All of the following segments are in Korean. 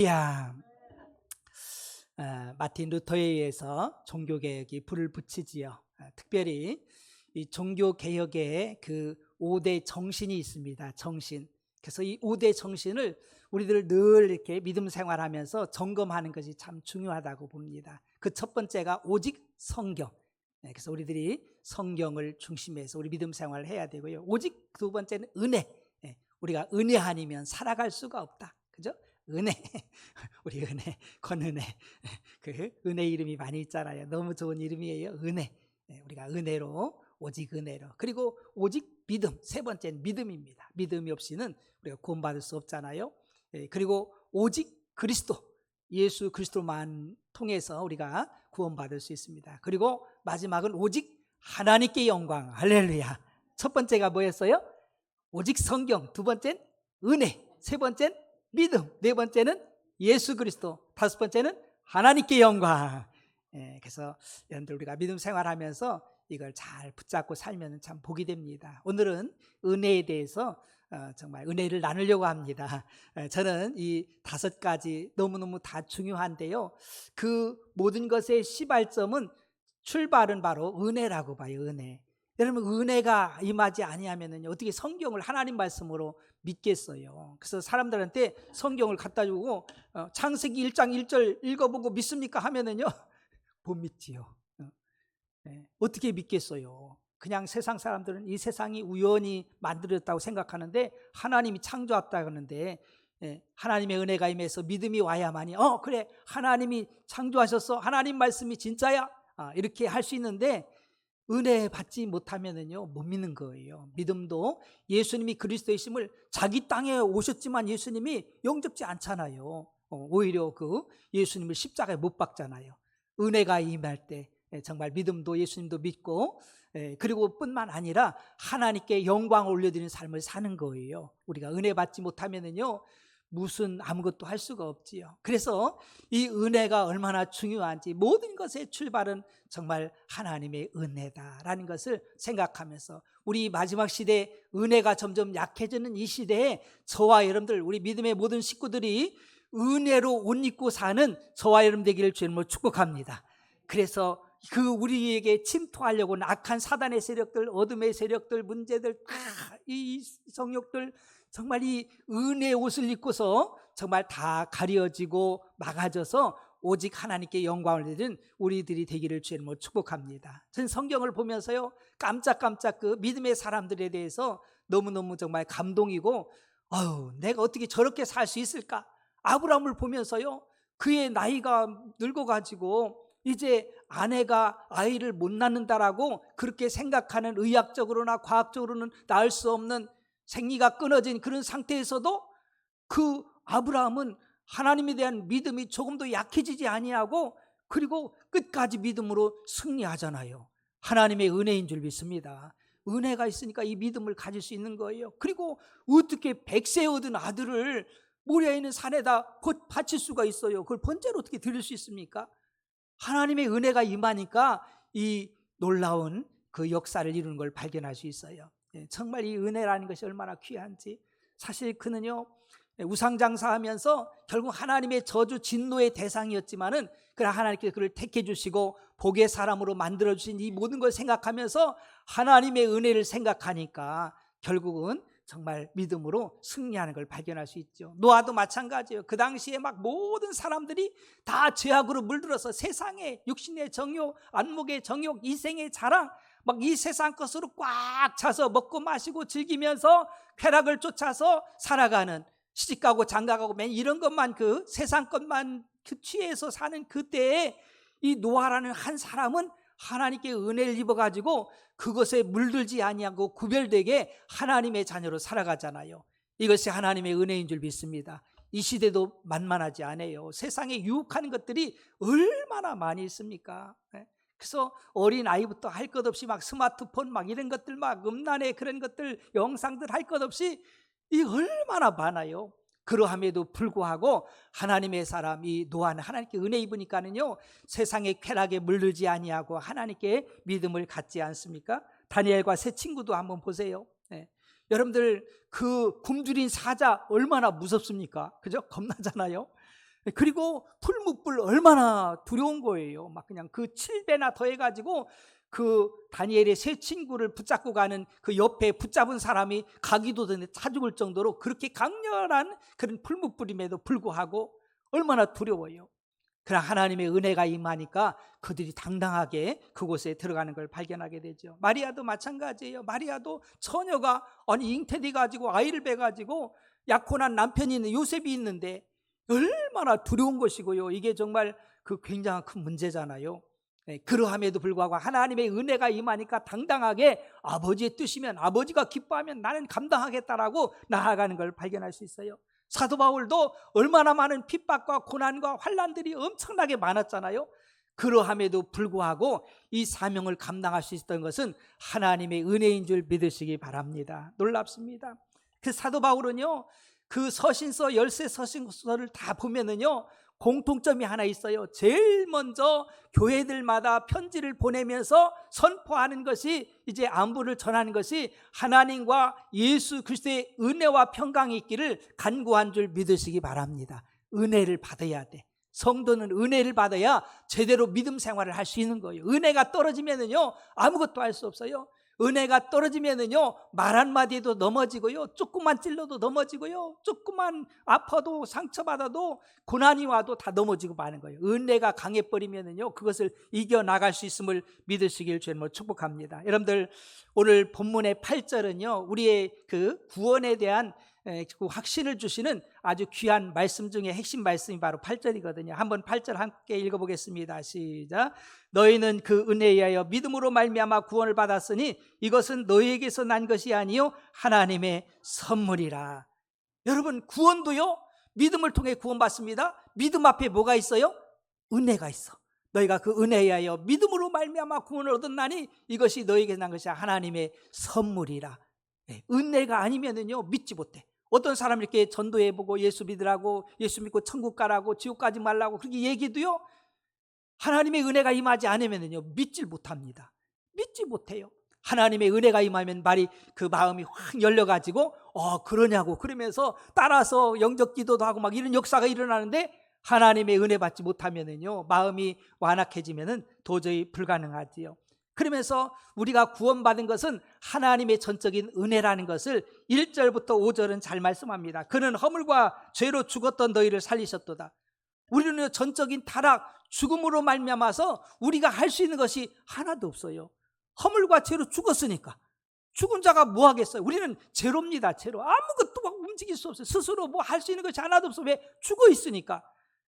야, 마틴 루터에 의해서 종교개혁이 불을 붙이지요. 특별히 이 종교개혁의 그 5대 정신이 있습니다. 정신. 그래서 이 5대 정신을 우리들 늘 이렇게 믿음 생활하면서 점검하는 것이 참 중요하다고 봅니다. 그 첫 번째가 오직 성경. 그래서 우리들이 성경을 중심해서 우리 믿음 생활을 해야 되고요. 오직 두 번째는 은혜. 우리가 은혜 아니면 살아갈 수가 없다. 그죠? 은혜. 우리 은혜, 권은혜. 그 은혜 이름이 많이 있잖아요. 너무 좋은 이름이에요. 은혜. 우리가 은혜로, 오직 은혜로. 그리고 오직 믿음. 세 번째는 믿음입니다. 믿음이 없이는 우리가 구원받을 수 없잖아요. 그리고 오직 그리스도. 예수 그리스도만 통해서 우리가 구원받을 수 있습니다. 그리고 마지막은 오직 하나님께 영광. 할렐루야. 첫 번째가 뭐였어요? 오직 성경. 두 번째는 은혜. 세 번째는 믿음. 네 번째는 예수 그리스도. 다섯 번째는 하나님께 영광. 그래서 여러분들 우리가 믿음 생활하면서 이걸 잘 붙잡고 살면 참 복이 됩니다. 오늘은 은혜에 대해서 정말 은혜를 나누려고 합니다. 저는 이 5가지 너무너무 다 중요한데요. 그 모든 것의 시발점은 출발은 바로 은혜라고 봐요. 은혜. 여러분 은혜가 임하지 아니하면은 어떻게 성경을 하나님 말씀으로 믿겠어요. 그래서 사람들한테 성경을 갖다 주고 창세기 1장 1절 읽어보고 믿습니까 하면은요 못 믿지요. 어떻게 믿겠어요? 그냥 세상 사람들은 이 세상이 우연히 만들어졌다고 생각하는데 하나님이 창조했다고 하는데 하나님의 은혜가 임해서 믿음이 와야만이 그래 하나님이 창조하셨어, 하나님 말씀이 진짜야, 이렇게 할 수 있는데 은혜 받지 못하면은요 못 믿는 거예요. 믿음도 예수님이 그리스도이심을 자기 땅에 오셨지만 예수님이 영접지 않잖아요. 오히려 그 예수님을 십자가에 못 박잖아요. 은혜가 임할 때 정말 믿음도 예수님도 믿고 그리고 뿐만 아니라 하나님께 영광을 올려드리는 삶을 사는 거예요. 우리가 은혜 받지 못하면은요 무슨 아무것도 할 수가 없지요. 그래서 이 은혜가 얼마나 중요한지, 모든 것의 출발은 정말 하나님의 은혜다라는 것을 생각하면서 우리 마지막 시대에 은혜가 점점 약해지는 이 시대에 저와 여러분들, 우리 믿음의 모든 식구들이 은혜로 옷 입고 사는 저와 여러분 되기를 주님으로 축복합니다. 그래서 그 우리에게 침투하려고는 악한 사단의 세력들, 어둠의 세력들, 문제들, 이 성욕들, 정말 이 은혜의 옷을 입고서 정말 다 가려지고 막아져서 오직 하나님께 영광을 드리는 우리들이 되기를 주님으로 축복합니다. 전 성경을 보면서요 깜짝깜짝 그 믿음의 사람들에 대해서 너무너무 정말 감동이고 내가 어떻게 저렇게 살 수 있을까? 아브라함을 보면서요 그의 나이가 늙어가지고 이제 아내가 아이를 못 낳는다라고 그렇게 생각하는, 의학적으로나 과학적으로는 낳을 수 없는 생리가 끊어진 그런 상태에서도 그 아브라함은 하나님에 대한 믿음이 조금도 약해지지 아니하고 그리고 끝까지 믿음으로 승리하잖아요. 하나님의 은혜인 줄 믿습니다. 은혜가 있으니까 이 믿음을 가질 수 있는 거예요. 그리고 어떻게 100세 얻은 아들을 모리아에 있는 산에다 바칠 수가 있어요? 그걸 번제로 어떻게 드릴 수 있습니까? 하나님의 은혜가 임하니까 이 놀라운 그 역사를 이루는 걸 발견할 수 있어요. 정말 이 은혜라는 것이 얼마나 귀한지. 사실 그는요 우상장사하면서 결국 하나님의 저주 진노의 대상이었지만은 그러나 하나님께서 그를 택해 주시고 복의 사람으로 만들어 주신 이 모든 걸 생각하면서 하나님의 은혜를 생각하니까 결국은 정말 믿음으로 승리하는 걸 발견할 수 있죠. 노아도 마찬가지예요. 그 당시에 막 모든 사람들이 다 죄악으로 물들어서 세상의 육신의 정욕, 안목의 정욕, 이생의 자랑, 막 이 세상 것으로 꽉 차서 먹고 마시고 즐기면서 쾌락을 쫓아서 살아가는, 시집가고 장가가고 맨 이런 것만, 그 세상 것만 취해서 사는 그때에 이 노아라는 한 사람은 하나님께 은혜를 입어가지고 그것에 물들지 아니하고 구별되게 하나님의 자녀로 살아가잖아요. 이것이 하나님의 은혜인 줄 믿습니다. 이 시대도 만만하지 않아요. 세상에 유혹하는 것들이 얼마나 많이 있습니까? 그래서 어린 아이부터 할 것 없이 막 스마트폰 막 이런 것들, 막 음란의 그런 것들, 영상들 할 것 없이 이 얼마나 많아요. 그러함에도 불구하고 하나님의 사람 이 노아는 하나님께 은혜 입으니까는요 세상의 쾌락에 물들지 아니하고 하나님께 믿음을 갖지 않습니까? 다니엘과 세 친구도 한번 보세요. 여러분들 그 굶주린 사자 얼마나 무섭습니까? 그죠? 겁나잖아요. 그리고 풀무불 얼마나 두려운 거예요. 막 그냥 그 7배나 더해가지고 그 다니엘의 세 친구를 붙잡고 가는 그 옆에 붙잡은 사람이 가기도 전에 차 죽을 정도로 그렇게 강렬한 그런 풀무불임에도 불구하고 얼마나 두려워요. 그러나 하나님의 은혜가 임하니까 그들이 당당하게 그곳에 들어가는 걸 발견하게 되죠. 마리아도 마찬가지예요. 마리아도 처녀가 잉태돼 가지고 아이를 배 가지고 약혼한 남편이 있는 요셉이 있는데 얼마나 두려운 것이고요. 이게 정말 그 굉장한 큰 문제잖아요. 그러함에도 불구하고 하나님의 은혜가 임하니까 당당하게 아버지의 뜻이면, 아버지가 기뻐하면 나는 감당하겠다라고 나아가는 걸 발견할 수 있어요. 사도 바울도 얼마나 많은 핍박과 고난과 환난들이 엄청나게 많았잖아요. 그러함에도 불구하고 이 사명을 감당할 수 있었던 것은 하나님의 은혜인 줄 믿으시기 바랍니다. 놀랍습니다. 그 사도 바울은요, 그 서신서 13 서신서를 다 보면은요 공통점이 하나 있어요. 제일 먼저 교회들마다 편지를 보내면서 선포하는 것이, 이제 안부를 전하는 것이 하나님과 예수 그리스도의 은혜와 평강이 있기를 간구한 줄 믿으시기 바랍니다. 은혜를 받아야 돼. 성도는 은혜를 받아야 제대로 믿음 생활을 할 수 있는 거예요. 은혜가 떨어지면은요 아무것도 할 수 없어요. 은혜가 떨어지면은요 말 한마디에도 넘어지고요, 조금만 찔러도 넘어지고요, 조금만 아파도 상처받아도 고난이 와도 다 넘어지고 마는 거예요. 은혜가 강해버리면은요 그것을 이겨나갈 수 있음을 믿으시길 주님으로 축복합니다. 여러분들, 오늘 본문의 8절은요 우리의 그 구원에 대한 그 확신을 주시는 아주 귀한 말씀 중에 핵심 말씀이 바로 8절이거든요. 한번 8절 함께 읽어보겠습니다. 시작. 너희는 그 은혜에 의하여 믿음으로 말미암아 구원을 받았으니 이것은 너희에게서 난 것이 아니요 하나님의 선물이라. 여러분, 구원도요 믿음을 통해 구원받습니다. 믿음 앞에 뭐가 있어요? 은혜가 있어. 너희가 그 은혜에 의하여 믿음으로 말미암아 구원을 얻었나니 이것이 너희에게 난 것이 하나님의 선물이라. 은혜가 아니면은요 믿지 못해. 어떤 사람 이렇게 전도해보고 예수 믿으라고, 예수 믿고 천국 가라고, 지옥 가지 말라고 그렇게 얘기도요 하나님의 은혜가 임하지 않으면은요 믿질 못합니다. 믿지 못해요. 하나님의 은혜가 임하면 말이, 그 마음이 확 열려가지고 그러냐고 그러면서 따라서 영적 기도도 하고 막 이런 역사가 일어나는데, 하나님의 은혜 받지 못하면은요 마음이 완악해지면은 도저히 불가능하지요. 그러면서 우리가 구원받은 것은 하나님의 전적인 은혜라는 것을 1절부터 5절은 잘 말씀합니다. 그는 허물과 죄로 죽었던 너희를 살리셨도다. 우리는 전적인 타락, 죽음으로 말미암아서 우리가 할 수 있는 것이 하나도 없어요. 허물과 죄로 죽었으니까. 죽은 자가 뭐 하겠어요? 우리는 제로입니다. 제로. 아무것도 움직일 수 없어요. 스스로 뭐 할 수 있는 것이 하나도 없어. 왜? 죽어 있으니까.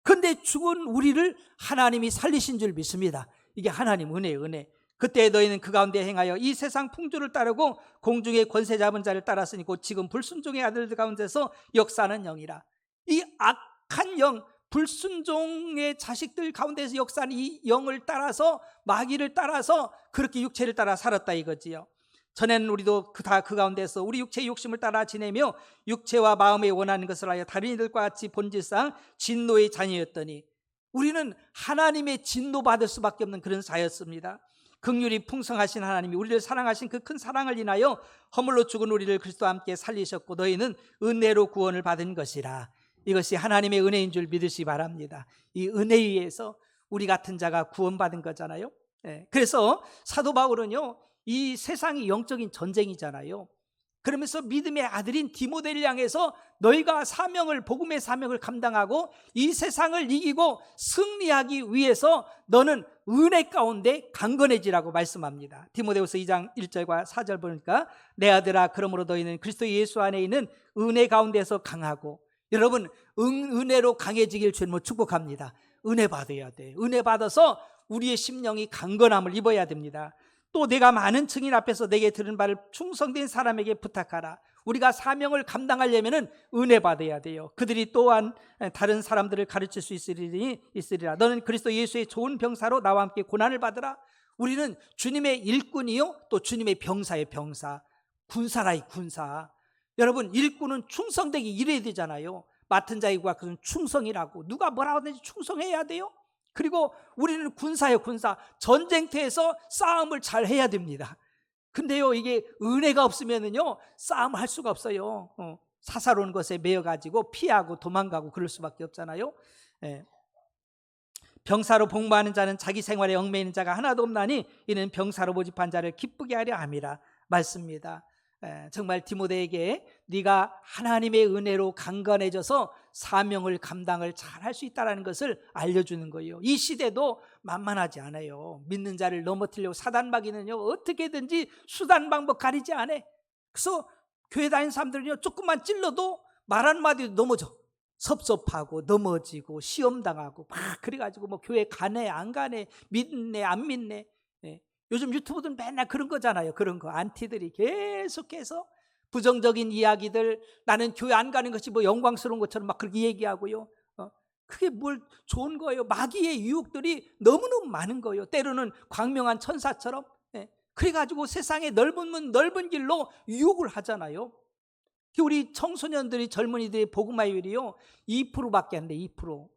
그런데 죽은 우리를 하나님이 살리신 줄 믿습니다. 이게 하나님 은혜예요, 은혜. 그때 너희는 그 가운데 행하여 이 세상 풍조를 따르고 공중의 권세 잡은 자를 따랐으니 곧 지금 불순종의 아들들 가운데서 역사하는 영이라. 이 악한 영, 불순종의 자식들 가운데서 역사하는 이 영을 따라서, 마귀를 따라서 그렇게 육체를 따라 살았다 이거지요. 전에는 우리도 그 가운데서 우리 육체의 욕심을 따라 지내며 육체와 마음에 원하는 것을 하여 다른 이들과 같이 본질상 진노의 자녀였더니, 우리는 하나님의 진노 받을 수밖에 없는 그런 자였습니다. 긍휼이 풍성하신 하나님이 우리를 사랑하신 그 큰 사랑을 인하여 허물로 죽은 우리를 그리스도와 함께 살리셨고 너희는 은혜로 구원을 받은 것이라. 이것이 하나님의 은혜인 줄 믿으시기 바랍니다. 이 은혜에 의해서 우리 같은 자가 구원받은 거잖아요. 그래서 사도 바울은요 이 세상이 영적인 전쟁이잖아요. 그러면서 믿음의 아들인 디모데를 향해서 너희가 사명을, 복음의 사명을 감당하고 이 세상을 이기고 승리하기 위해서 너는 은혜 가운데 강건해지라고 말씀합니다. 디모데후서 2장 1절과 4절 보니까 내 아들아 그러므로 너희는 그리스도 예수 안에 있는 은혜 가운데서 강하고. 여러분, 은혜로 강해지길 주님으로 축복합니다. 은혜 받아야 돼. 은혜 받아서 우리의 심령이 강건함을 입어야 됩니다. 또 내가 많은 증인 앞에서 내게 들은 바를 충성된 사람에게 부탁하라. 우리가 사명을 감당하려면 은혜 받아야 돼요. 그들이 또한 다른 사람들을 가르칠 수 있으리라. 너는 그리스도 예수의 좋은 병사로 나와 함께 고난을 받으라. 우리는 주님의 일꾼이요 또 주님의 병사의 병사, 군사라이 군사. 여러분, 일꾼은 충성되기 이래야 되잖아요. 맡은 자이고 그것은 충성이라고. 누가 뭐라고 하든지 충성해야 돼요. 그리고 우리는 군사예요, 군사. 전쟁터에서 싸움을 잘 해야 됩니다. 근데요 이게 은혜가 없으면은요 싸움할 수가 없어요. 사사로운 것에 매여가지고 피하고 도망가고 그럴 수밖에 없잖아요. 예. 병사로 복무하는 자는 자기 생활에 얽매이는 자가 하나도 없나니 이는 병사로 모집한 자를 기쁘게 하려 함이라 말씀입니다. 정말 디모데에게 네가 하나님의 은혜로 강건해져서 사명을 감당을 잘 할 수 있다는 것을 알려주는 거예요. 이 시대도 만만하지 않아요. 믿는 자를 넘어뜨리려고 사단마귀는요 어떻게든지 수단 방법 가리지 않아. 그래서 교회 다니는 사람들은요 조금만 찔러도 말 한마디도 넘어져. 섭섭하고 넘어지고 시험당하고 막 그래가지고 뭐 교회 가네 안 가네 믿네 안 믿네. 요즘 유튜브들은 맨날 그런 거잖아요. 그런 거 안티들이 계속해서 부정적인 이야기들, 나는 교회 안 가는 것이 뭐 영광스러운 것처럼 막 그렇게 얘기하고요. 그게 뭘 좋은 거예요. 마귀의 유혹들이 너무너무 많은 거예요. 때로는 광명한 천사처럼. 그래가지고 세상의 넓은 문 넓은 길로 유혹을 하잖아요. 우리 청소년들이 젊은이들의 복음화율이요 2%밖에 안 돼. 2%.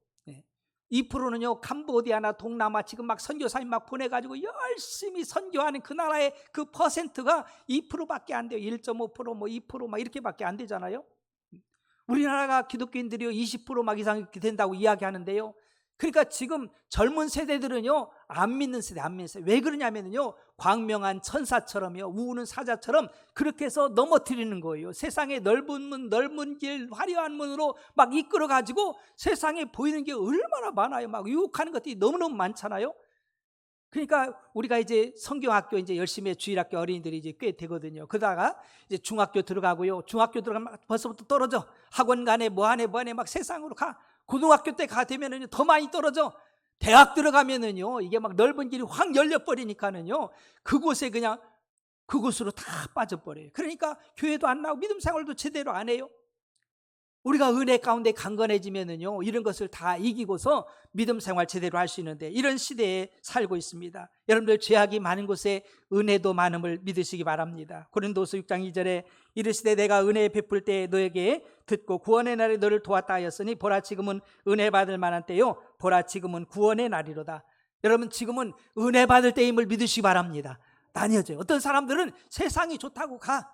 2%는요 캄보디아나 동남아 지금 막 선교사님 막 보내가지고 열심히 선교하는 그 나라의 그 퍼센트가 2%밖에 안 돼요. 1.5% 뭐 2%막 이렇게밖에 안 되잖아요. 우리나라가 기독교인들이 20%막 이상 이렇게 된다고 이야기하는데요. 그러니까 지금 젊은 세대들은요 안 믿는 세대, 안 믿는 세대. 왜 그러냐면요 광명한 천사처럼요 우는 사자처럼 그렇게 해서 넘어뜨리는 거예요. 세상의 넓은 문 넓은 길 화려한 문으로 막 이끌어 가지고 세상에 보이는 게 얼마나 많아요. 막 유혹하는 것들이 너무너무 많잖아요. 그러니까 우리가 이제 성경학교 이제 열심히 주일학교 어린이들이 이제 꽤 되거든요. 그러다가 이제 중학교 들어가고요. 중학교 들어가면 벌써부터 떨어져. 학원 가네 뭐 하네 막 세상으로 가. 고등학교 때 가 되면은 더 많이 떨어져. 대학 들어가면은요 이게 막 넓은 길이 확 열려버리니까는요 그곳에 그냥 그곳으로 다 빠져버려요. 그러니까 교회도 안 나오고 믿음 생활도 제대로 안 해요. 우리가 은혜 가운데 강건해지면은요 이런 것을 다 이기고서 믿음 생활 제대로 할 수 있는데 이런 시대에 살고 있습니다. 여러분들 죄악이 많은 곳에 은혜도 많음을 믿으시기 바랍니다. 고린도서 6장 2절에 이르시되 내가 은혜 베풀 때 너에게 듣고 구원의 날에 너를 도왔다 하였으니 보라 지금은 은혜 받을 만한 때요 보라 지금은 구원의 날이로다. 여러분 지금은 은혜 받을 때임을 믿으시기 바랍니다. 나뉘어져요. 어떤 사람들은 세상이 좋다고 가.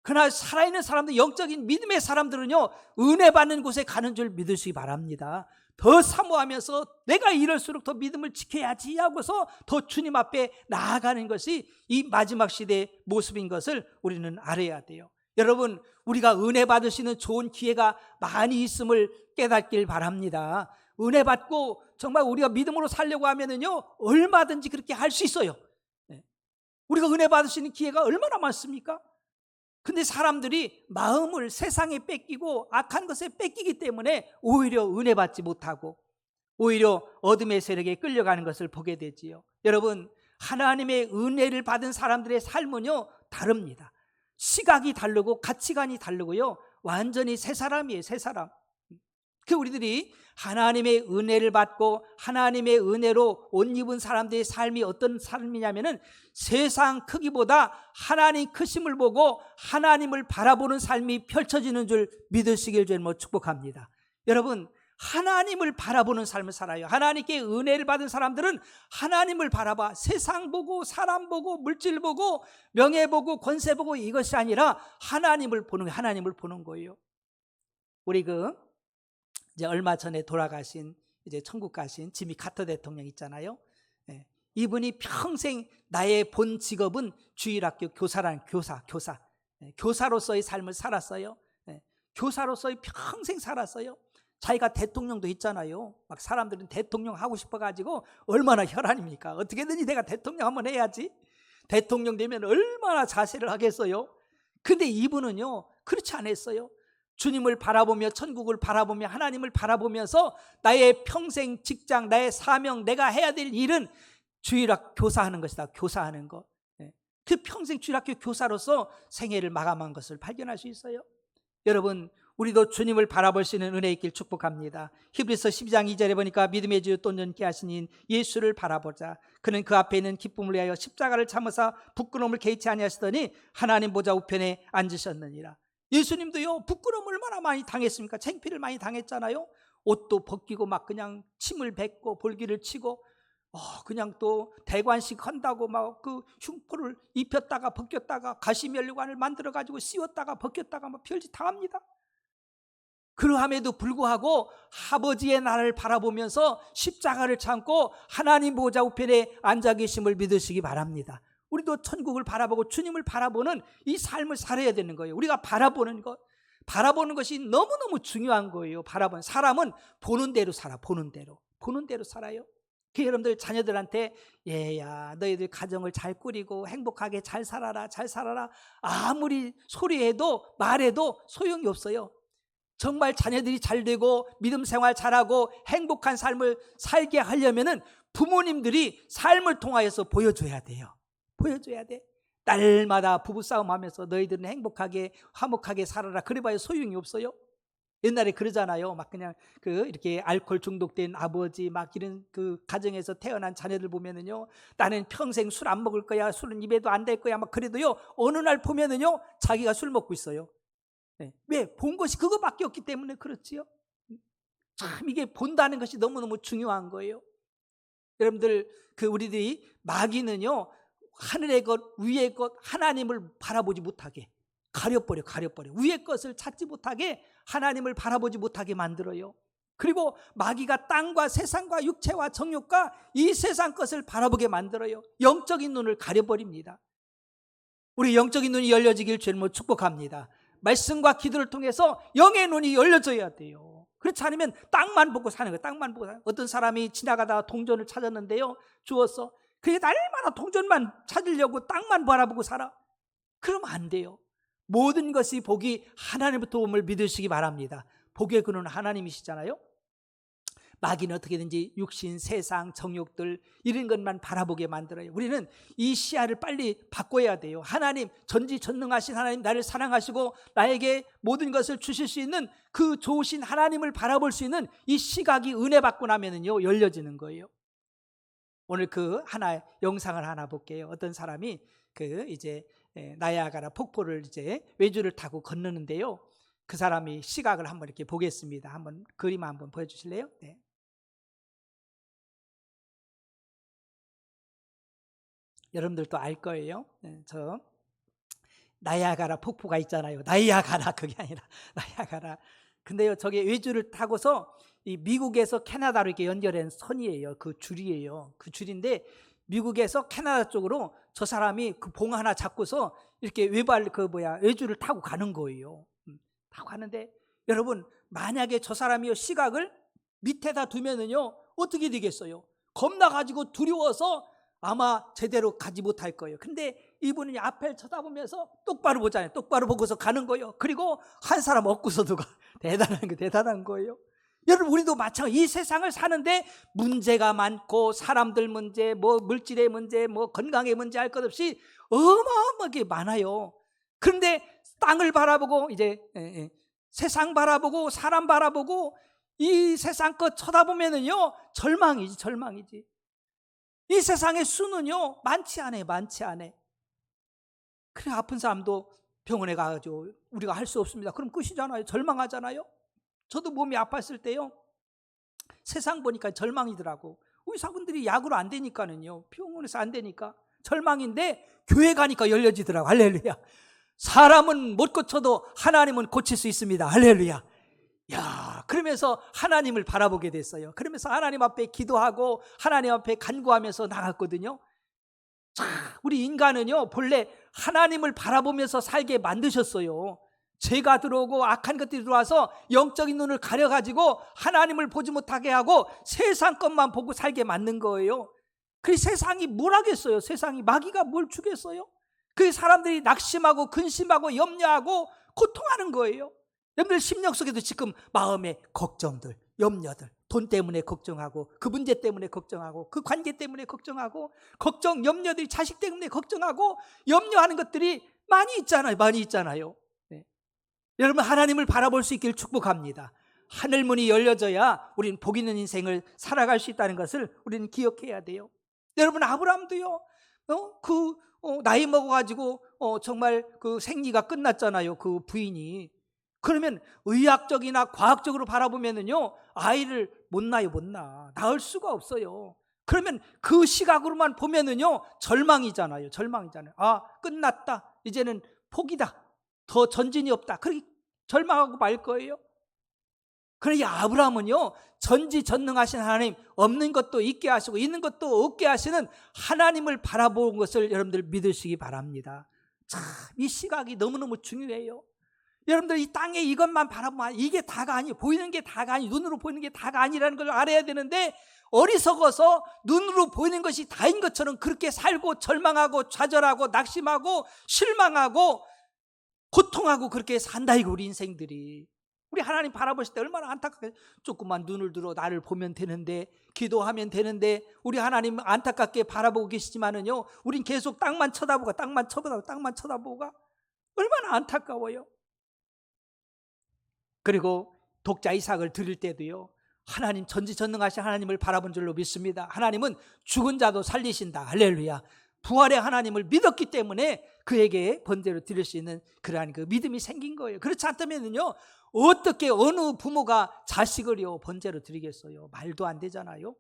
그러나 살아있는 사람들, 영적인 믿음의 사람들은요 은혜 받는 곳에 가는 줄 믿으시기 바랍니다. 더 사모하면서 내가 이럴수록 더 믿음을 지켜야지 하고서 더 주님 앞에 나아가는 것이 이 마지막 시대의 모습인 것을 우리는 알아야 돼요. 여러분 우리가 은혜 받을 수 있는 좋은 기회가 많이 있음을 깨닫길 바랍니다. 은혜 받고 정말 우리가 믿음으로 살려고 하면은요 얼마든지 그렇게 할 수 있어요. 우리가 은혜 받을 수 있는 기회가 얼마나 많습니까? 근데 사람들이 마음을 세상에 뺏기고 악한 것에 뺏기기 때문에 오히려 은혜 받지 못하고 오히려 어둠의 세력에 끌려가는 것을 보게 되지요. 여러분 하나님의 은혜를 받은 사람들의 삶은요 다릅니다. 시각이 다르고 가치관이 다르고요 완전히 새 사람이에요. 새 사람. 그 우리들이 하나님의 은혜를 받고 하나님의 은혜로 옷 입은 사람들의 삶이 어떤 삶이냐면은 세상 크기보다 하나님 크심을 보고 하나님을 바라보는 삶이 펼쳐지는 줄 믿으시길 주님으로 축복합니다. 여러분 하나님을 바라보는 삶을 살아요. 하나님께 은혜를 받은 사람들은 하나님을 바라봐. 세상 보고 사람 보고 물질 보고 명예 보고 권세 보고 이것이 아니라 하나님을 보는 거예요. 우리 이제 얼마 전에 돌아가신 이제 천국 가신 지미 카터 대통령 있잖아요. 이분이 평생 나의 본 직업은 주일학교 교사라는 교사. 교사로서의 삶을 살았어요. 교사로서의 평생 살았어요. 자기가 대통령도 있잖아요. 막 사람들은 대통령 하고 싶어가지고 얼마나 혈안입니까? 어떻게든지 내가 대통령 한번 해야지. 대통령 되면 얼마나 자세를 하겠어요. 근데 이분은요 그렇지 않았어요. 주님을 바라보며 천국을 바라보며 하나님을 바라보면서 나의 평생 직장, 나의 사명, 내가 해야 될 일은 주일학 교사하는 것이다. 교사하는 것. 그 평생 주일학교 교사로서 생애를 마감한 것을 발견할 수 있어요. 여러분 우리도 주님을 바라볼 수 있는 은혜 있길 축복합니다. 히브리서 12장 2절에 보니까 믿음의 주 또 존귀 하신 인 예수를 바라보자. 그는 그 앞에 있는 기쁨을 위하여 십자가를 참으사 부끄러움을 개의치 아니하시더니 하나님 보좌 우편에 앉으셨느니라. 예수님도요 부끄러움 얼마나 많이 당했습니까? 창피를 많이 당했잖아요. 옷도 벗기고 막 그냥 침을 뱉고 볼기를 치고 그냥 또 대관식 한다고 막 그 흉포를 입혔다가 벗겼다가 가시면류관을 만들어 가지고 씌웠다가 벗겼다가 막 별짓 다 합니다. 그러함에도 불구하고 아버지의 나라를 바라보면서 십자가를 참고 하나님 보좌 우편에 앉아 계심을 믿으시기 바랍니다. 우리도 천국을 바라보고 주님을 바라보는 이 삶을 살아야 되는 거예요. 우리가 바라보는 것이 너무너무 중요한 거예요. 바라보는 사람은 보는 대로 살아. 보는 대로 살아요. 그 여러분들 자녀들한테 얘야 너희들 가정을 잘 꾸리고 행복하게 잘 살아라 아무리 소리해도 말해도 소용이 없어요. 정말 자녀들이 잘 되고 믿음 생활 잘하고 행복한 삶을 살게 하려면은 부모님들이 삶을 통하여서 보여줘야 돼요. 보여줘야 돼. 날마다 부부싸움하면서 너희들은 행복하게 화목하게 살아라 그래봐야 소용이 없어요. 옛날에 그러잖아요. 막 그냥 이렇게 알코올 중독된 아버지 막 이런 가정에서 태어난 자녀들 보면은요, 나는 평생 술 안 먹을 거야, 술은 입에도 안 댈 거야 막 그래도요, 어느 날 보면은요 자기가 술 먹고 있어요. 네. 왜? 본 것이 그거밖에 없기 때문에 그렇지요. 참 이게 본다는 것이 너무너무 중요한 거예요. 여러분들 우리들이 마귀는요, 하늘의 것 위의 것 하나님을 바라보지 못하게 가려버려. 위의 것을 찾지 못하게 하나님을 바라보지 못하게 만들어요. 그리고 마귀가 땅과 세상과 육체와 정욕과 이 세상 것을 바라보게 만들어요. 영적인 눈을 가려버립니다. 우리 영적인 눈이 열려지길 주님으로 축복합니다. 말씀과 기도를 통해서 영의 눈이 열려져야 돼요. 그렇지 않으면 땅만 보고 사는 거예요. 땅만 보고 사는 거예요. 어떤 사람이 지나가다가 동전을 찾았는데요, 주웠어. 그게 날마다 동전만 찾으려고 땅만 바라보고 살아. 그러면 안 돼요. 모든 것이 복이 하나님부터 옴을 믿으시기 바랍니다. 복의 근원은 하나님이시잖아요. 마귀는 어떻게든지 육신, 세상, 정욕들 이런 것만 바라보게 만들어요. 우리는 이 시야를 빨리 바꿔야 돼요. 하나님, 전지전능하신 하나님, 나를 사랑하시고 나에게 모든 것을 주실 수 있는 그 좋으신 하나님을 바라볼 수 있는 이 시각이 은혜 받고 나면은요 열려지는 거예요. 오늘 하나 영상을 하나 볼게요. 어떤 사람이 이제 나야가라 폭포를 이제 외주를 타고 건너는데요, 그 사람이 시각을 한번 이렇게 보겠습니다. 한번 그림 한번 보여주실래요? 네. 여러분들도 알 거예요. 네, 저 나야가라 폭포가 있잖아요. 나야가라 그게 아니라 나야가라. 근데요, 저게 외주를 타고서 이 미국에서 캐나다로 이렇게 연결된 선이에요. 그 줄이에요. 그 줄인데 미국에서 캐나다 쪽으로 저 사람이 봉 하나 잡고서 이렇게 외주를 타고 가는 거예요. 타고 가는데 여러분, 만약에 저 사람이 시각을 밑에다 두면은요 어떻게 되겠어요? 겁나가지고 두려워서 아마 제대로 가지 못할 거예요. 근데 이분이 앞을 쳐다보면서 똑바로 보잖아요. 똑바로 보고서 가는 거예요. 그리고 한 사람 얻고서도 가. 대단한 거예요. 여러분, 우리도 마찬가지. 이 세상을 사는데 문제가 많고 사람들 문제, 물질의 문제, 건강의 문제 할 것 없이 어마어마하게 많아요. 그런데 땅을 바라보고 이제 세상 바라보고 사람 바라보고 이 세상 것 쳐다보면은요 절망이지. 이 세상의 수는요 많지 않아요. 그래 아픈 사람도 병원에 가가지고 우리가 할 수 없습니다. 그럼 끝이잖아요. 절망하잖아요. 저도 몸이 아팠을 때요, 세상 보니까 절망이더라고. 의사분들이 약으로 안 되니까는요, 병원에서 안 되니까 절망인데 교회 가니까 열려지더라고. 할렐루야. 사람은 못 고쳐도 하나님은 고칠 수 있습니다. 할렐루야. 야, 그러면서 하나님을 바라보게 됐어요. 그러면서 하나님 앞에 기도하고 하나님 앞에 간구하면서 나갔거든요. 자, 우리 인간은요 본래 하나님을 바라보면서 살게 만드셨어요. 죄가 들어오고 악한 것들이 들어와서 영적인 눈을 가려가지고 하나님을 보지 못하게 하고 세상 것만 보고 살게 만든 거예요. 그 세상이 뭘 하겠어요? 세상이 마귀가 뭘 주겠어요? 그 사람들이 낙심하고 근심하고 염려하고 고통하는 거예요. 여러분들 심령 속에도 지금 마음의 걱정들, 염려들, 돈 때문에 걱정하고 그 문제 때문에 걱정하고 그 관계 때문에 걱정하고 염려들이 자식 때문에 걱정하고 염려하는 것들이 많이 있잖아요. 네. 여러분, 하나님을 바라볼 수 있기를 축복합니다. 하늘문이 열려져야 우리는 복 있는 인생을 살아갈 수 있다는 것을 우리는 기억해야 돼요. 여러분, 아브라함도요 나이 먹어가지고 정말 생리가 끝났잖아요. 그 부인이. 그러면 의학적이나 과학적으로 바라보면은요 아이를 못 낳을 수가 없어요. 그러면 그 시각으로만 보면은요 절망이잖아요. 아, 끝났다. 이제는 포기다. 더 전진이 없다. 그렇게 절망하고 말 거예요. 그러나 아브라함은요, 전지전능하신 하나님, 없는 것도 있게 하시고 있는 것도 없게 하시는 하나님을 바라본 것을 여러분들 믿으시기 바랍니다. 참, 이 시각이 너무너무 중요해요. 여러분들 이 땅에 이것만 바라보면 이게 다가 아니에요. 보이는 게 다가 아니에요. 눈으로 보이는 게 다가 아니라는 걸 알아야 되는데, 어리석어서 눈으로 보이는 것이 다인 것처럼 그렇게 살고 절망하고 좌절하고 낙심하고 실망하고 고통하고 그렇게 산다, 이거 우리 인생들이. 우리 하나님 바라보실 때 얼마나 안타깝게, 조금만 눈을 들어 나를 보면 되는데, 기도하면 되는데, 우리 하나님 안타깝게 바라보고 계시지만은요, 우린 계속 땅만 쳐다보고 땅만 쳐다보고 땅만 쳐다보고 얼마나 안타까워요. 그리고 독자 이삭을 드릴 때도요, 하나님, 전지전능하신 하나님을 바라본 줄로 믿습니다. 하나님은 죽은 자도 살리신다. 할렐루야. 부활의 하나님을 믿었기 때문에 그에게 번제로 드릴 수 있는 그러한 그 믿음이 생긴 거예요. 그렇지 않다면요, 어떻게 어느 부모가 자식을요 번제로 드리겠어요? 말도 안 되잖아요.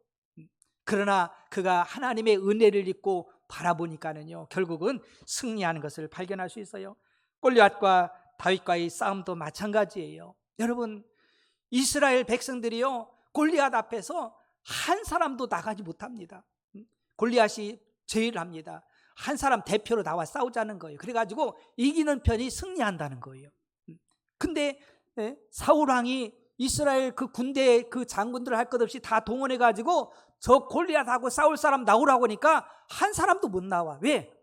그러나 그가 하나님의 은혜를 입고 바라보니까는요, 결국은 승리하는 것을 발견할 수 있어요. 골리앗과 다윗과의 싸움도 마찬가지예요. 여러분, 이스라엘 백성들이요, 골리앗 앞에서 한 사람도 나가지 못합니다. 골리앗이 제의를 합니다. 한 사람 대표로 나와 싸우자는 거예요. 그래가지고 이기는 편이 승리한다는 거예요. 근데 사울 왕이 이스라엘 그 군대 그 장군들 할 것 없이 다 동원해가지고 저 골리앗하고 싸울 사람 나오라고 하니까 한 사람도 못 나와. 왜?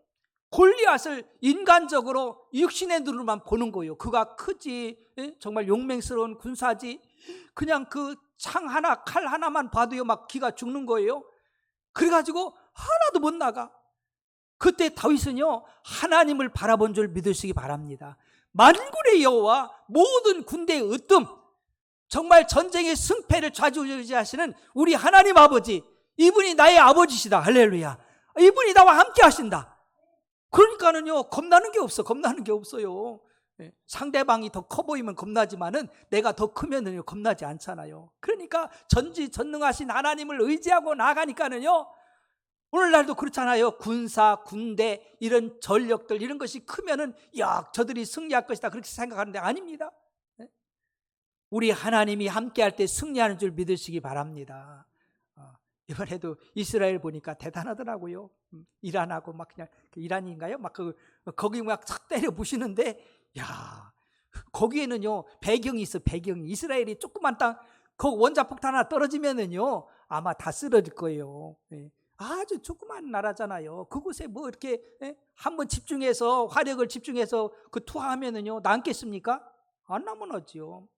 골리앗을 인간적으로 육신의 눈으로만 보는 거예요. 그가 크지, 정말 용맹스러운 군사지, 그냥 그 창 하나 칼 하나만 봐도요 막 기가 죽는 거예요. 그래가지고 하나도 못 나가. 그때 다윗은요, 하나님을 바라본 줄 믿으시기 바랍니다. 만군의 여호와, 모든 군대의 으뜸, 정말 전쟁의 승패를 좌지우지하시는 우리 하나님 아버지, 이분이 나의 아버지시다. 할렐루야. 이분이 나와 함께 하신다. 그러니까는요, 겁나는 게 없어. 겁나는 게 없어요. 상대방이 더 커 보이면 겁나지만은 내가 더 크면은요 겁나지 않잖아요. 그러니까 전지전능하신 하나님을 의지하고 나가니까는요, 오늘날도 그렇잖아요. 군사, 군대, 이런 전력들, 이런 것이 크면은 야, 저들이 승리할 것이다, 그렇게 생각하는데 아닙니다. 우리 하나님이 함께할 때 승리하는 줄 믿으시기 바랍니다. 이번에도 이스라엘 보니까 대단하더라고요. 이란하고 막 그냥 이란인가요? 막 거기 막 착 때려 부시는데, 야, 거기에는요 배경이 있어. 배경이, 이스라엘이 조그만 땅, 그 원자폭탄 하나 떨어지면은요 아마 다 쓰러질 거예요. 아주 조그만 나라잖아요. 그곳에 뭐 이렇게 한번 집중해서 화력을 집중해서 그 투하하면은요 남겠습니까? 안 남아나지요.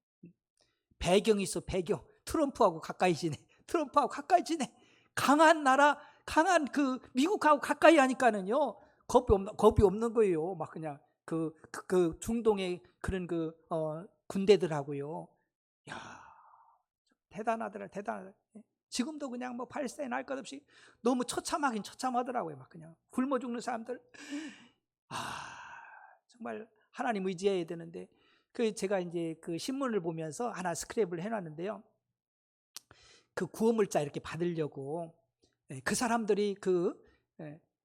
배경이 있어. 배경. 트럼프하고 가까이 지내. 트럼프하고 가까이 지내. 강한 나라, 강한 그 미국하고 가까이 하니까는요 겁이 없는 거예요. 막 그냥 그 중동의 그런 군대들하고요. 야, 대단하더라, 대단하더라. 지금도 그냥 뭐 팔레스타인 할 것 없이 너무 처참하긴 처참하더라고요. 막 그냥 굶어 죽는 사람들. 정말 하나님 의지해야 되는데, 제가 이제 그 신문을 보면서 하나 스크랩을 해놨는데요. 그 구호물자 이렇게 받으려고 그 사람들이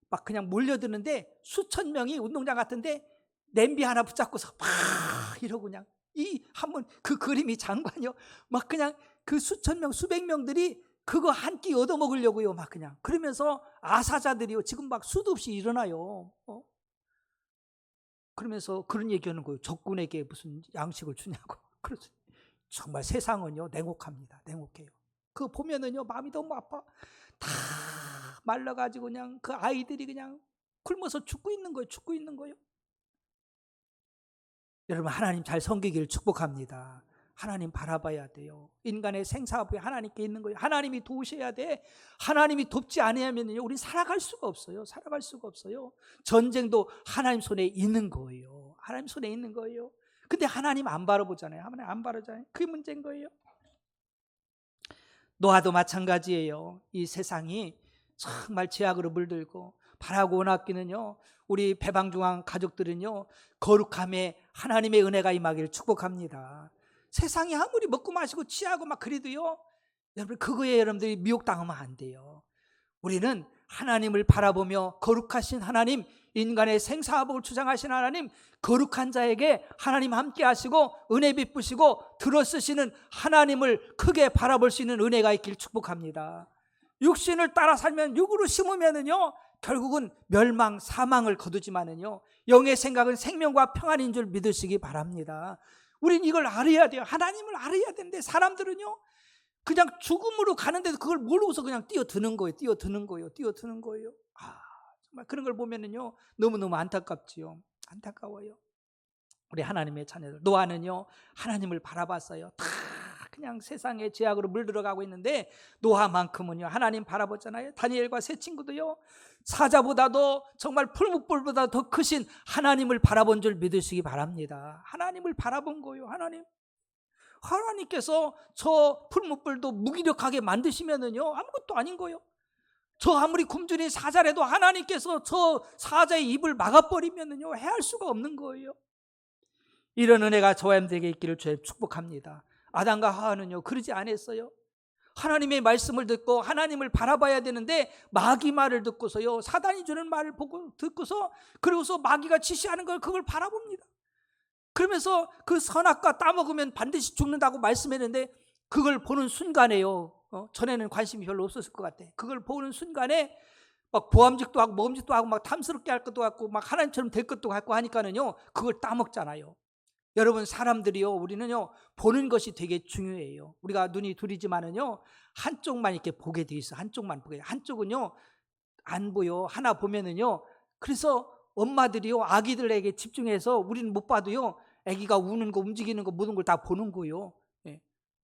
막 그냥 몰려드는데, 수천 명이 운동장 같은데 냄비 하나 붙잡고서 막 이러고 그냥 한번 그 그림이 장관이요. 막 그냥 그 수천 명, 수백 명들이 그거 한 끼 얻어 먹으려고요. 막 그냥 그러면서 아사자들이요 지금 막 수도 없이 일어나요. 그러면서 그런 얘기하는 거예요. 적군에게 무슨 양식을 주냐고. 그래서 정말 세상은요 냉혹합니다. 냉혹해요. 그거 보면은요 마음이 너무 아파. 다 말라가지고 그냥 그 아이들이 그냥 굶어서 죽고 있는 거예요. 죽고 있는 거예요. 여러분, 하나님 잘 섬기기를 축복합니다. 하나님 바라봐야 돼요. 인간의 생사부에 하나님께 있는 거예요. 하나님이 도우셔야 돼. 하나님이 돕지 않으면 우리 살아갈 수가 없어요. 살아갈 수가 없어요. 전쟁도 하나님 손에 있는 거예요. 하나님 손에 있는 거예요. 근데 하나님 안 바라보잖아요. 하나님 안 바라잖아요. 그게 문제인 거예요. 노아도 마찬가지예요. 이 세상이 정말 죄악으로 물들고 바라고 원하기는요, 우리 배방중앙 가족들은요 거룩함에 하나님의 은혜가 임하기를 축복합니다. 세상이 아무리 먹고 마시고 취하고 막 그래도요, 여러분 그거에 여러분들이 미혹당하면 안 돼요. 우리는 하나님을 바라보며 거룩하신 하나님, 인간의 생사화복을 주장하신 하나님, 거룩한 자에게 하나님 함께 하시고 은혜 베푸시고 들어쓰시는 하나님을 크게 바라볼 수 있는 은혜가 있길 축복합니다. 육신을 따라 살면, 육으로 심으면은요 결국은 멸망, 사망을 거두지만은요 영의 생각은 생명과 평안인 줄 믿으시기 바랍니다. 우린 이걸 알아야 돼요. 하나님을 알아야 되는데 사람들은요 그냥 죽음으로 가는데도 그걸 모르고서 그냥 뛰어드는 거예요. 정말 그런 걸 보면은요 너무너무 안타깝지요. 안타까워요. 우리 하나님의 자녀들, 노아는요 하나님을 바라봤어요. 다 그냥 세상의 죄악으로 물들어가고 있는데 노아만큼은요 하나님 바라봤잖아요. 다니엘과 세 친구도요 사자보다도 정말 풀무불보다 더 크신 하나님을 바라본 줄 믿으시기 바랍니다. 하나님을 바라본 거예요. 하나님께서 저 풀무불도 무기력하게 만드시면은요 아무것도 아닌 거예요. 저 아무리 굶주린 사자라도 하나님께서 저 사자의 입을 막아버리면은요 해할 수가 없는 거예요. 이런 은혜가 저와 여러분들에게 있기를 주님 축복합니다. 아담과 하와는요 그러지 않았어요. 하나님의 말씀을 듣고 하나님을 바라봐야 되는데 마귀 말을 듣고서요, 사단이 주는 말을 듣고서, 그리고서 마귀가 지시하는 걸 그걸 바라봅니다. 그러면서 그 선악과 따먹으면 반드시 죽는다고 말씀했는데 그걸 보는 순간에요, 전에는 관심이 별로 없었을 것 같아. 그걸 보는 순간에 막 보암직도 하고 먹음직도 하고 막 탐스럽게 할 것도 같고 막 하나님처럼 될 것도 같고 하니까는요 그걸 따먹잖아요. 여러분, 사람들이요, 우리는요 보는 것이 되게 중요해요. 우리가 눈이 둘이지만은요 한쪽만 이렇게 보게 돼 있어. 한쪽만 보게. 한쪽은요 안 보여. 하나 보면은요, 그래서 엄마들이요 아기들에게 집중해서, 우리는 못 봐도요 아기가 우는 거, 움직이는 거, 모든 걸 다 보는 거예요.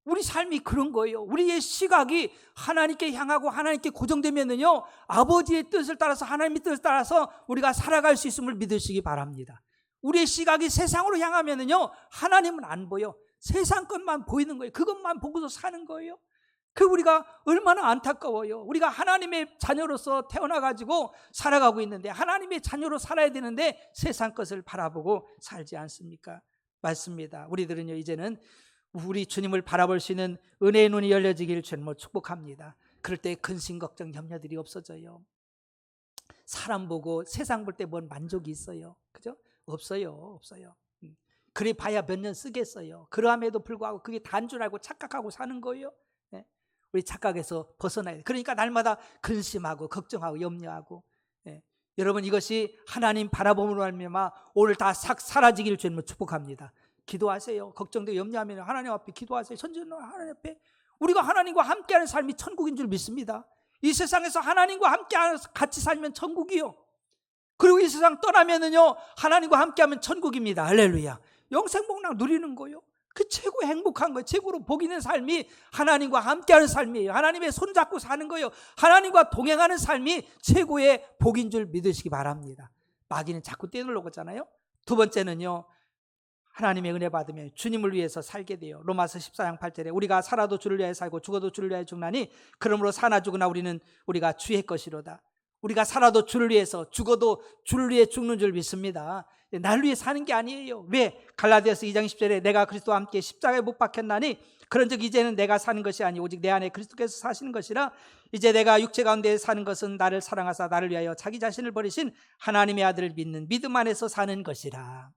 우리 삶이 그런 거예요. 우리의 시각이 하나님께 향하고 하나님께 고정되면은요 아버지의 뜻을 따라서, 하나님의 뜻을 따라서 우리가 살아갈 수 있음을 믿으시기 바랍니다. 우리의 시각이 세상으로 향하면은요 하나님은 안 보여. 세상 것만 보이는 거예요. 그것만 보고서 사는 거예요. 그 우리가 얼마나 안타까워요. 우리가 하나님의 자녀로서 태어나가지고 살아가고 있는데, 하나님의 자녀로 살아야 되는데 세상 것을 바라보고 살지 않습니까? 맞습니다. 우리들은요 이제는 우리 주님을 바라볼 수 있는 은혜의 눈이 열려지기를 주님을 축복합니다. 그럴 때 근심, 걱정, 염려들이 없어져요. 사람 보고 세상 볼 때 뭔 만족이 있어요? 그죠? 없어요. 그래 봐야 몇 년 쓰겠어요. 그러함에도 불구하고 그게 다인 줄 알고 착각하고 사는 거예요. 우리 착각에서 벗어나야 돼요. 그러니까 날마다 근심하고 걱정하고 염려하고. 여러분, 이것이 하나님 바라봄으로 말미암아 오늘 다 싹 사라지기를 주님을 축복합니다. 기도하세요. 걱정되고 염려하면 하나님 앞에 기도하세요. 선지는 하나님 앞에. 우리가 하나님과 함께하는 삶이 천국인 줄 믿습니다. 이 세상에서 하나님과 함께 같이 살면 천국이요. 그리고 이 세상 떠나면은요 하나님과 함께하면 천국입니다. 할렐루야. 영생복락 누리는 거요. 그 최고 행복한 거예요. 최고로 복 있는 삶이 하나님과 함께하는 삶이에요. 하나님의 손잡고 사는 거예요. 하나님과 동행하는 삶이 최고의 복인 줄 믿으시기 바랍니다. 마귀는 자꾸 떼놓으려고 하잖아요. 두 번째는요, 하나님의 은혜 받으면 주님을 위해서 살게 돼요. 로마서 14장 8절에 우리가 살아도 주를 위하여 살고 죽어도 주를 위하여 죽나니 그러므로 사나 죽으나 우리가 주의 것이로다. 우리가 살아도 주를 위해서, 죽어도 주를 위해 죽는 줄 믿습니다. 날 위해 사는 게 아니에요. 왜? 갈라디아서 2장 10절에 내가 그리스도와 함께 십자가에 못 박혔나니 그런즉 이제는 내가 사는 것이 아니 오직 내 안에 그리스도께서 사시는 것이라. 이제 내가 육체 가운데 사는 것은 나를 사랑하사 나를 위하여 자기 자신을 버리신 하나님의 아들을 믿는 믿음 안에서 사는 것이라.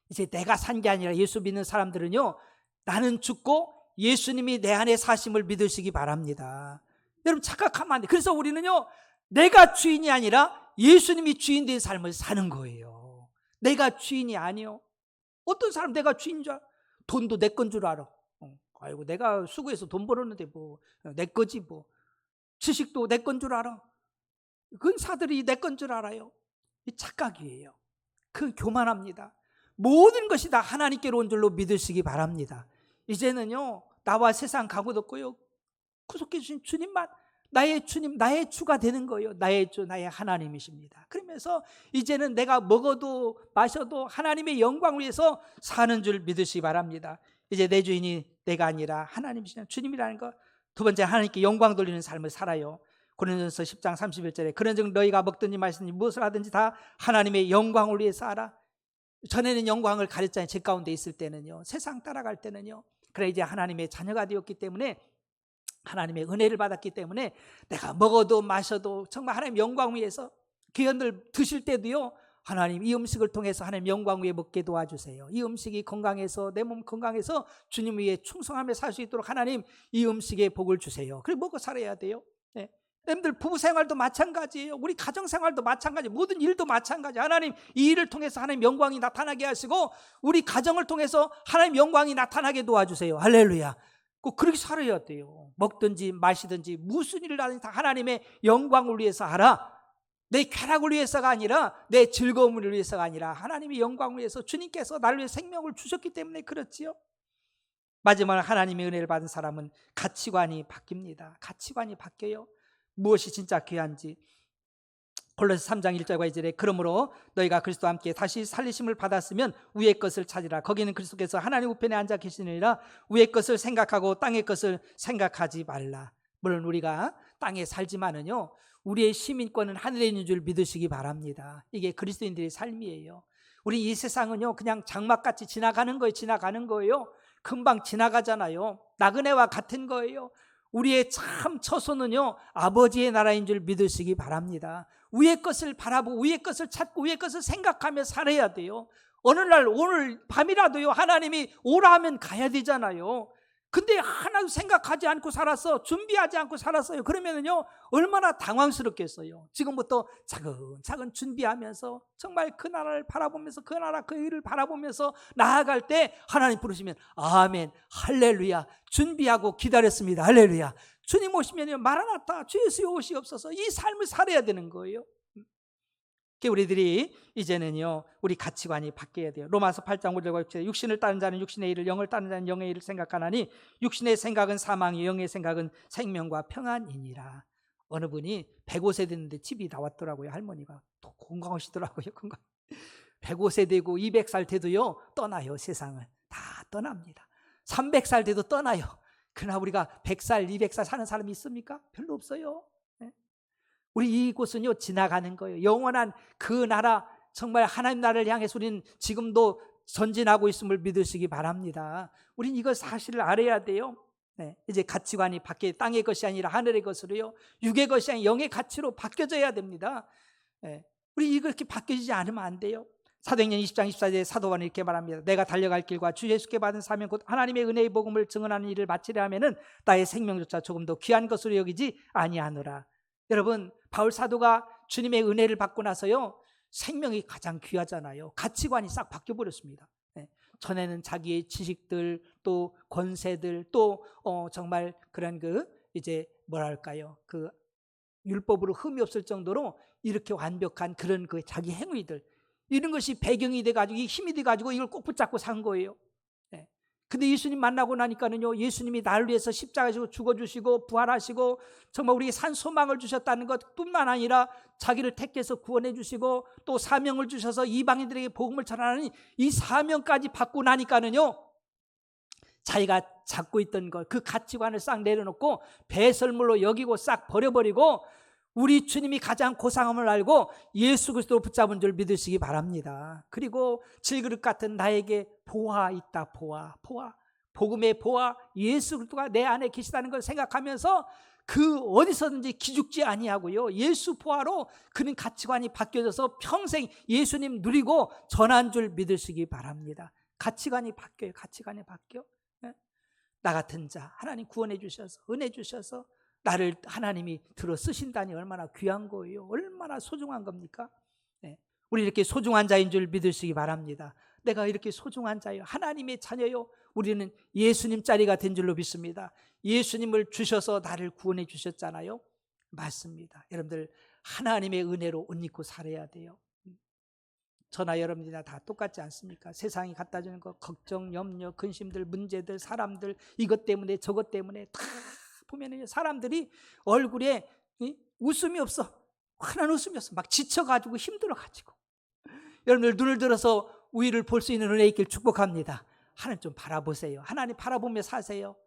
이제 내가 산 게 아니라, 예수 믿는 사람들은요 나는 죽고 예수님이 내 안에 사심을 믿으시기 바랍니다. 여러분, 착각하면 안 돼요. 그래서 우리는요 내가 주인이 아니라 예수님이 주인 된 삶을 사는 거예요. 내가 주인이 아니요. 어떤 사람 내가 주인인 줄 알아? 돈도 내 건 줄 알아. 아이고 내가 수고해서 돈 벌었는데 뭐 내 거지 뭐. 지식도 내 건 줄 알아. 근사들이 내 건 줄 알아요. 이 착각이에요. 그 교만합니다. 모든 것이 다 하나님께로 온 줄로 믿으시기 바랍니다. 이제는요 나와 세상 가고도 없고요, 구속해 주신 주님만 나의 주님, 나의 주가 되는 거예요. 나의 주, 나의 하나님이십니다. 그러면서 이제는 내가 먹어도 마셔도 하나님의 영광을 위해서 사는 줄 믿으시기 바랍니다. 이제 내 주인이 내가 아니라 하나님이시냐, 주님이라는 것. 두 번째, 하나님께 영광 돌리는 삶을 살아요. 고린도전서 10장 31절에 그런즉 너희가 먹든지 마시든지 무엇을 하든지 다 하나님의 영광을 위해서 하라. 전에는 영광을 가렸잖아요. 제 가운데 있을 때는요, 세상 따라갈 때는요. 그래 이제 하나님의 자녀가 되었기 때문에, 하나님의 은혜를 받았기 때문에 내가 먹어도 마셔도 정말 하나님 영광 위해서 귀한들 드실 때도요, 하나님 이 음식을 통해서 하나님 영광 위에 먹게 도와주세요. 이 음식이 건강해서 내 몸 건강해서 주님 위에 충성하며 살 수 있도록 하나님 이 음식에 복을 주세요. 그래 먹고 살아야 돼요. 네. 여러분들 부부 생활도 마찬가지예요. 우리 가정 생활도 마찬가지, 모든 일도 마찬가지. 하나님 이 일을 통해서 하나님 영광이 나타나게 하시고 우리 가정을 통해서 하나님 영광이 나타나게 도와주세요. 할렐루야. 꼭 그렇게 살아야 돼요. 먹든지 마시든지 무슨 일을 하든지 다 하나님의 영광을 위해서 하라. 내 쾌락을 위해서가 아니라, 내 즐거움을 위해서가 아니라 하나님의 영광을 위해서, 주님께서 나를 위해 생명을 주셨기 때문에 그렇지요. 마지막으로 하나님의 은혜를 받은 사람은 가치관이 바뀝니다. 가치관이 바뀌어요. 무엇이 진짜 귀한지. 골로새 3장 1절과 2절에 그러므로 너희가 그리스도와 함께 다시 살리심을 받았으면 위의 것을 찾으라. 거기는 그리스도께서 하나님 우편에 앉아 계시느니라. 위의 것을 생각하고 땅의 것을 생각하지 말라. 물론 우리가 땅에 살지만은요, 우리의 시민권은 하늘에 있는 줄 믿으시기 바랍니다. 이게 그리스도인들의 삶이에요. 우리 이 세상은요 그냥 장막같이 지나가는 거예요. 금방 지나가잖아요. 나그네와 같은 거예요. 우리의 참 처소는요 아버지의 나라인 줄 믿으시기 바랍니다. 위의 것을 바라보고 위의 것을 찾고 위의 것을 생각하며 살아야 돼요. 어느 날 오늘 밤이라도요 하나님이 오라 하면 가야 되잖아요. 근데 하나도 생각하지 않고 살았어. 준비하지 않고 살았어요. 그러면은요 얼마나 당황스럽겠어요. 지금부터 차근차근 준비하면서 정말 그 나라를 바라보면서, 그 나라 그 일을 바라보면서 나아갈 때 하나님 부르시면 아멘, 할렐루야, 준비하고 기다렸습니다, 할렐루야, 주님 오시면요 마라나타, 주 예수여 오시옵소서, 이 삶을 살아야 되는 거예요. 우리들이 이제는요 우리 가치관이 바뀌어야 돼요. 로마서 8장 5절과 6절에 육신을 따른 자는 육신의 일을, 영을 따른 자는 영의 일을 생각하나니 육신의 생각은 사망이, 영의 생각은 생명과 평안이니라. 어느 분이 105세 됐는데 집이 나왔더라고요. 할머니가 또 건강하시더라고요. 105세 되고 200살 돼도요 떠나요. 세상을 다 떠납니다. 300살 돼도 떠나요. 그러나 우리가 100살 200살 사는 사람이 있습니까? 별로 없어요. 우리 이곳은요 지나가는 거예요. 영원한 그 나라, 정말 하나님 나라를 향해서 우리는 지금도 전진하고 있음을 믿으시기 바랍니다. 우린 이걸 사실을 알아야 돼요. 이제 가치관이 바뀌어 땅의 것이 아니라 하늘의 것으로요, 육의 것이 아니라 영의 가치로 바뀌어져야 됩니다. 우리 이거 이렇게 바뀌어지지 않으면 안 돼요. 사도행전 20장 24절에 사도 바울은 이렇게 말합니다. 내가 달려갈 길과 주 예수께 받은 사명 곧 하나님의 은혜의 복음을 증언하는 일을 마치려 하면은 나의 생명조차 조금 더 귀한 것으로 여기지 아니하노라. 여러분, 바울 사도가 주님의 은혜를 받고 나서요 생명이 가장 귀하잖아요. 가치관이 싹 바뀌어 버렸습니다. 전에는 자기의 지식들, 또 권세들, 또 정말 그런 이제 뭐랄까요, 그 율법으로 흠이 없을 정도로 이렇게 완벽한 그런 자기 행위들, 이런 것이 배경이 돼가지고, 이 힘이 돼가지고 이걸 꼭 붙잡고 산 거예요. 근데 예수님 만나고 나니까는요 예수님이 나를 위해서 십자가에서 죽어주시고 부활하시고 정말 우리에게 산 소망을 주셨다는 것뿐만 아니라 자기를 택해서 구원해 주시고 또 사명을 주셔서 이방인들에게 복음을 전하는 이 사명까지 받고 나니까는요 자기가 잡고 있던 것, 그 가치관을 싹 내려놓고 배설물로 여기고 싹 버려버리고 우리 주님이 가장 고상함을 알고 예수 그리스도를 붙잡은 줄 믿으시기 바랍니다. 그리고 질그릇 같은 나에게 보화 있다. 보화. 복음의 보화, 예수 그리스도가 내 안에 계시다는 걸 생각하면서 그 어디서든지 기죽지 아니하고요 예수 보화로 그런 가치관이 바뀌어져서 평생 예수님 누리고 전한 줄 믿으시기 바랍니다. 가치관이 바뀌어요. 가치관이 바뀌어. 나 같은 자 하나님 구원해 주셔서, 은혜 주셔서 나를 하나님이 들어 쓰신다니 얼마나 귀한 거예요. 얼마나 소중한 겁니까? 우리 이렇게 소중한 자인 줄 믿으시기 바랍니다. 내가 이렇게 소중한 자예요. 하나님의 자녀요. 우리는 예수님 자리가 된 줄로 믿습니다. 예수님을 주셔서 나를 구원해 주셨잖아요. 맞습니다. 여러분들 하나님의 은혜로 옷 입고 살아야 돼요. 저나 여러분들이나 다 똑같지 않습니까? 세상이 갖다 주는 거, 걱정, 염려, 근심들, 문제들, 사람들, 이것 때문에 저것 때문에 다 보면 사람들이 얼굴에 웃음이 없어. 환한 웃음이 없어. 막 지쳐가지고 힘들어가지고. 여러분들 눈을 들어서 위를 볼 수 있는 은혜 있길 축복합니다. 하나님 좀 바라보세요. 하나님 바라보며 사세요.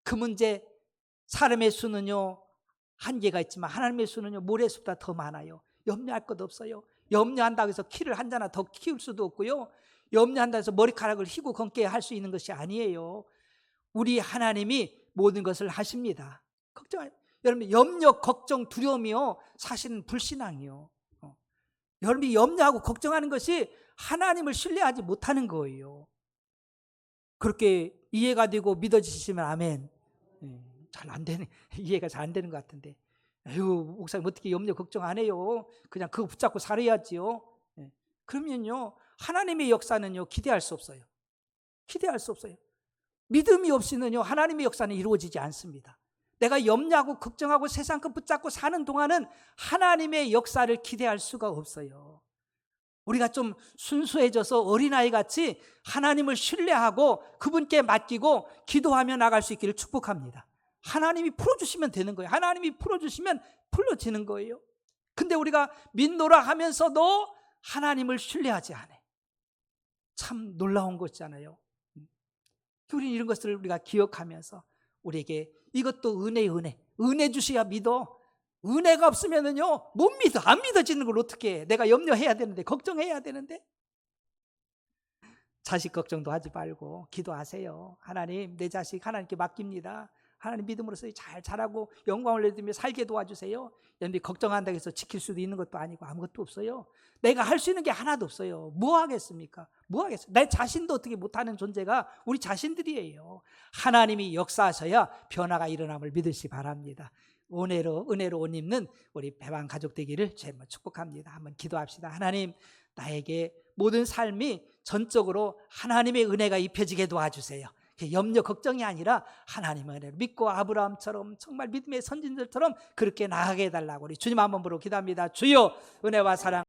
그 문제, 사람의 수는요 한계가 있지만 하나님의 수는요 모래수보다 더 많아요. 염려할 것 없어요. 염려한다고 해서 키를 한 자나 더 키울 수도 없고요, 염려한다고 해서 머리카락을 희고 검게 할 수 있는 것이 아니에요. 우리 하나님이 모든 것을 하십니다. 걱정, 여러분 염려, 걱정, 두려움이요 사실은 불신앙이요. 여러분이 염려하고 걱정하는 것이 하나님을 신뢰하지 못하는 거예요. 그렇게 이해가 되고 믿어지시면 아멘. 잘 안 되네. 이해가 잘 안 되는 것 같은데. 아유, 목사님 어떻게 염려 걱정 안 해요? 그냥 그거 붙잡고 살아야지요. 그러면요, 하나님의 역사는요, 기대할 수 없어요. 기대할 수 없어요. 믿음이 없이는요, 하나님의 역사는 이루어지지 않습니다. 내가 염려하고 걱정하고 세상 것 붙잡고 사는 동안은 하나님의 역사를 기대할 수가 없어요. 우리가 좀 순수해져서 어린아이 같이 하나님을 신뢰하고 그분께 맡기고 기도하며 나갈 수 있기를 축복합니다. 하나님이 풀어주시면 되는 거예요. 하나님이 풀어주시면 풀어지는 거예요. 근데 우리가 믿노라 하면서도 하나님을 신뢰하지 않아요. 참 놀라운 것이잖아요. 우리는 이런 것을 우리가 기억하면서 우리에게 이것도 은혜 주셔야 믿어. 은혜가 없으면은요, 못 믿어. 안 믿어지는 걸 어떻게 해? 내가 염려해야 되는데, 걱정해야 되는데. 자식 걱정도 하지 말고 기도하세요. 하나님, 내 자식 하나님께 맡깁니다. 하나님 믿음으로써 잘 자라고 영광을 내드리며 살게 도와주세요. 여러분이 걱정한다고 해서 지킬 수도 있는 것도 아니고 아무것도 없어요. 내가 할 수 있는 게 하나도 없어요. 뭐 하겠습니까? 뭐 하겠어요? 내 자신도 어떻게 못하는 존재가 우리 자신들이에요. 하나님이 역사하셔야 변화가 일어남을 믿으시 바랍니다. 은혜로 옷 입는 우리 배방 가족 되기를 제발 축복합니다. 한번 기도합시다. 하나님, 나에게 모든 삶이 전적으로 하나님의 은혜가 입혀지게 도와주세요. 염려 걱정이 아니라 하나님의 은혜를 믿고 아브라함처럼 정말 믿음의 선진들처럼 그렇게 나아가게 해달라고 우리 주님 한번 부르고 기도합니다. 주여, 은혜와 사랑